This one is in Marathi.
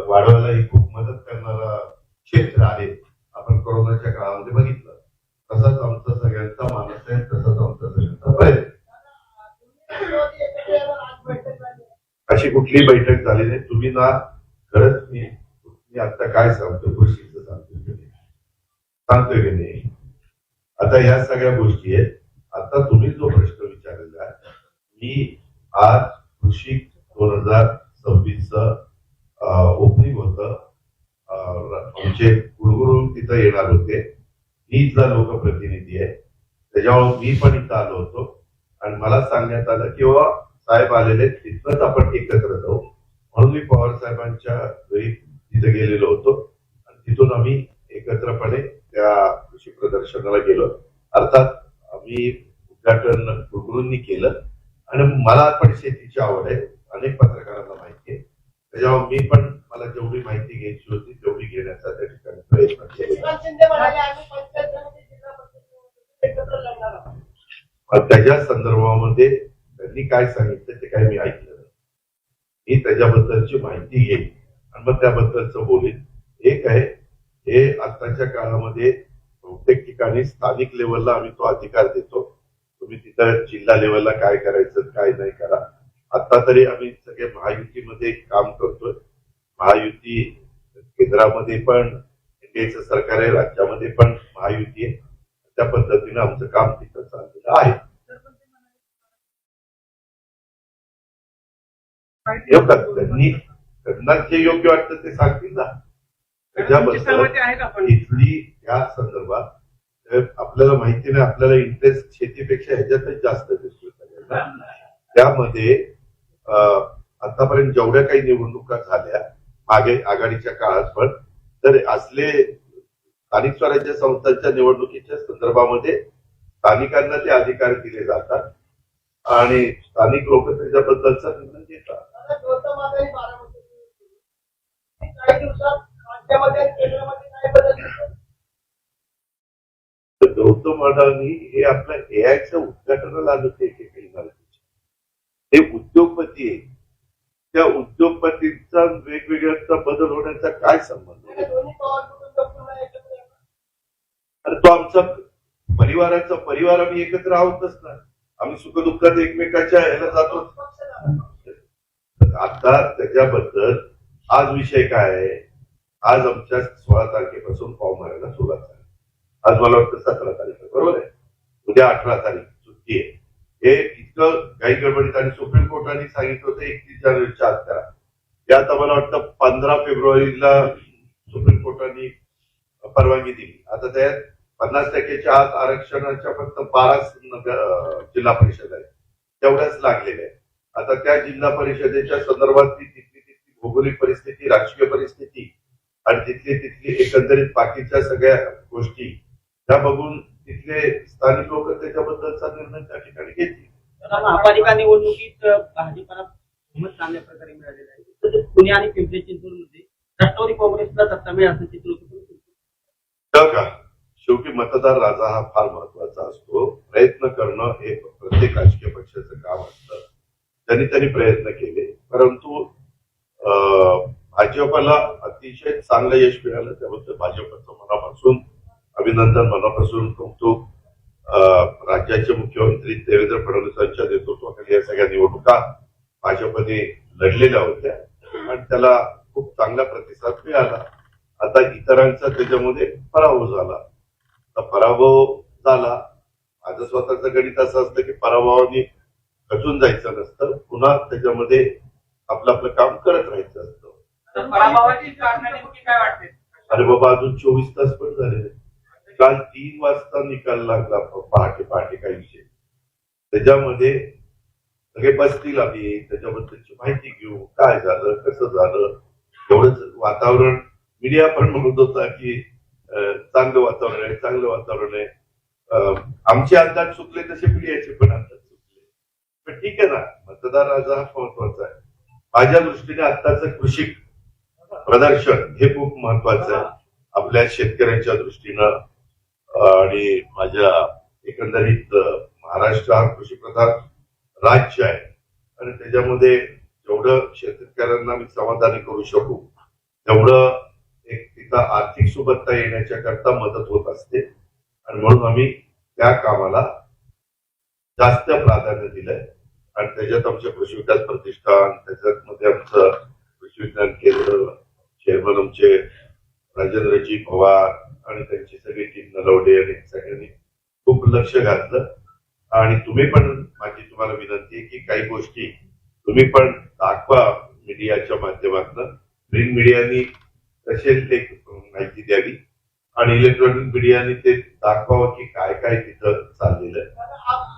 वाढवायला ही खूप मदत करणारा क्षेत्र आहे. आपण कोरोनाच्या काळामध्ये बघितलं. तसाच आमचा सगळ्यांचा मानस आहे, तसाच आमचा सगळ्यांचा प्रयत्न. अशी कुठली बैठक झाली नाही. तुम्ही ना खरंच मी आता काय सांगतो, कृषीचं सांगतोय की नाही. आता ह्या सगळ्या गोष्टी आहेत. आता तुम्ही जो प्रश्न विचारलेला आहे, मी आज कृषी 2026 ओपनिंग होतं. आमचे कुलगुरू तिथं येणार होते. मी इथला लोकप्रतिनिधी आहे, त्याच्यामुळे मी पण इथं आलो होतो आणि मला सांगण्यात आलं की बाबा साहेब आलेले, तिथनंच आपण एकत्र जाऊ. म्हणून मी पवार साहेबांच्या घरी तिथे गेलेलो होतो आणि तिथून आम्ही एकत्रपणे त्या कृषी प्रदर्शनाला गेलो. अर्थात आम्ही उद्घाटन कुलगुरूंनी केलं आणि मला पण शेतीची आवड आहे, अनेक पत्रकारांना माहिती आहे. त्याच्यामुळे मी पण मला जेवढी माहिती घ्यायची होती तेवढी घेण्याचा त्या ठिकाणी प्रयत्न केला. त्याच्या संदर्भामध्ये त्यांनी काय सांगितलं ते काही मी ऐकलं नाही. मी त्याच्याबद्दलची माहिती घेईन आणि मग त्याबद्दलचं बोलेन. एक आहे, हे आताच्या काळामध्ये प्रत्येक ठिकाणी स्थानिक लेवलला आम्ही तो अधिकार देतो. तुम्ही तिथं जिल्हा लेवलला काय करायचं काय नाही करा. आता तरी आम्ही सगळे महायुतीमध्ये काम करतोय. महायुती केंद्रामध्ये पण एनडीएचं सरकार आहे, राज्यामध्ये पण महायुती आहे. त्या पद्धतीने आमचं काम तिथं चाललेलं आहे. त्यांना जे योग्य वाटतं ते सांगतील ना. त्याच्याबद्दल इथली या संदर्भात आपल्याला माहिती नाही, आपल्याला इंटरेस्ट शेतीपेक्षा ह्याच्यातच जास्त दिसतो. त्यामध्ये आतापर्यंत जेवढ्या काही निवडणुका झाल्या मागे आघाडीच्या काळात पण, तर असले स्थानिक स्वराज्य संस्थांच्या निवडणुकीच्या संदर्भामध्ये स्थानिकांना ते अधिकार दिले जातात आणि स्थानिक लोक त्याच्याबद्दलचा निर्णय घेतात. गौतम अडाणी हे आपल्या एआयच्या उद्घाटनाला आले होते. हे उद्योगपती आहे. त्या उद्योगपतींचा वेगवेगळ्या बदल होण्याचा काय संबंध आहे? अरे तो आमचा परिवार आम्ही एकत्र आहोतच ना. आम्ही सुखदुःखात एकमेकाच्या ह्याला जातो. आता त्याच्याबद्दल आज विषय काय आहे? आज आमच्या 16 तारखेपासून फॉर्म भरायला सुरुवात झाली. आज मला वाटतं 17 तारीख बरोबर आहे. उद्या 18 तारीख सुट्टी आहे. हे इतकं काही गडबडीत आणि सुप्रीम कोर्टाने सांगितलं होतं 31 जानेवारीच्या आत करा. यात मला वाटतं 15 फेब्रुवारीला सुप्रीम कोर्टाने परवानगी दिली. आता त्यात 50% आत आरक्षणाच्या फक्त 12 जिल्हा परिषद आहेत, तेवढ्याच लागलेल्या आहेत. आता त्या जिल्हा परिषदेच्या संदर्भातली तिथली भौगोलिक परिस्थिती, राजकीय परिस्थिती आणि तिथली एकंदरीत बाकीच्या सगळ्या गोष्टी त्या बघून तिथले स्थानिक लोक त्याच्याबद्दलचा निर्णय त्या ठिकाणी घेतील. महापालिका निवडणुकीत भाजपला बहुमत चांगल्या प्रकारे मिळालेलं आहे. तसेच पुणे आणि पिंपरी चिंचवडमध्ये राष्ट्रवादी काँग्रेसला सत्ता मिळेल असं चित्र का? शेवटी मतदार राजा हा फार महत्वाचा असतो. प्रयत्न करणं हे प्रत्येक राजकीय पक्षाचं काम असतं. त्यांनी प्रयत्न केले, परंतु भाजपला अतिशय चांगलं यश मिळालं. त्याबद्दल भाजपचं मनापासून अभिनंदन, मनापासून कौतुक. राज्याचे मुख्यमंत्री देवेंद्र फडणवीसांच्या नेतृत्वाखाली या सगळ्या निवडणुका भाजपने लढलेल्या होत्या आणि त्याला खूप चांगला प्रतिसाद मिळाला. आता इतरांचा त्याच्यामध्ये पराभव झाला. माझं स्वतःचं गणित असं असतं की पराभवाने खचून जायचं नसतं, पुन्हा त्याच्यामध्ये आपलं काम करत राहायचं असतं. अरे बाबा, अजून 24 तास पण झाले. काल 3 वाजता निकाल लागला, पहाटे काही विषय. त्याच्यामध्ये सगळे बसतील, आम्ही त्याच्याबद्दलची माहिती घेऊ, काय झालं, कसं झालं. एवढंच वातावरण मीडिया पण म्हणत होता की चांगलं वातावरण आहे. आमचे अंदाज चुकले तसे मीडियाचे पण अंदाज चुकले. पण ठीक आहे ना, मतदार राजा हा महत्वाचा आहे. माझ्या दृष्टीने आत्ताचं कृषी प्रदर्शन हे खूप महत्वाचं आहे आपल्या शेतकऱ्यांच्या दृष्टीनं. आणि माझ्या एकंदरीत महाराष्ट्र हा कृषीप्रधान राज्य आहे आणि त्याच्यामध्ये जेवढं शेतकऱ्यांना मी समाधानी करू शकू तेवढं एक तिथं आर्थिक सुबत्ता येण्याच्या करता मदत होत असते आणि म्हणून आम्ही त्या कामाला जास्त प्राधान्य दिलंय आणि त्याच्यात आमचे कृषी विकास प्रतिष्ठान, त्याच्यात मध्ये आमचं कृषी विज्ञान केंद्र, चेअरमन आमचे राजेंद्रजी पवार आणि त्यांची सगळी टीम नलवडे आणि सगळ्यांनी खूप लक्ष घातलं. आणि तुम्ही पण, माझी तुम्हाला विनंती आहे की काही गोष्टी तुम्ही पण दाखवा मीडियाच्या माध्यमातून. प्रिंट मीडियानी तसेच ते माहिती द्यावी आणि इलेक्ट्रॉनिक मीडियाने ते दाखवावं की काय काय तिथं चाललेलं आहे.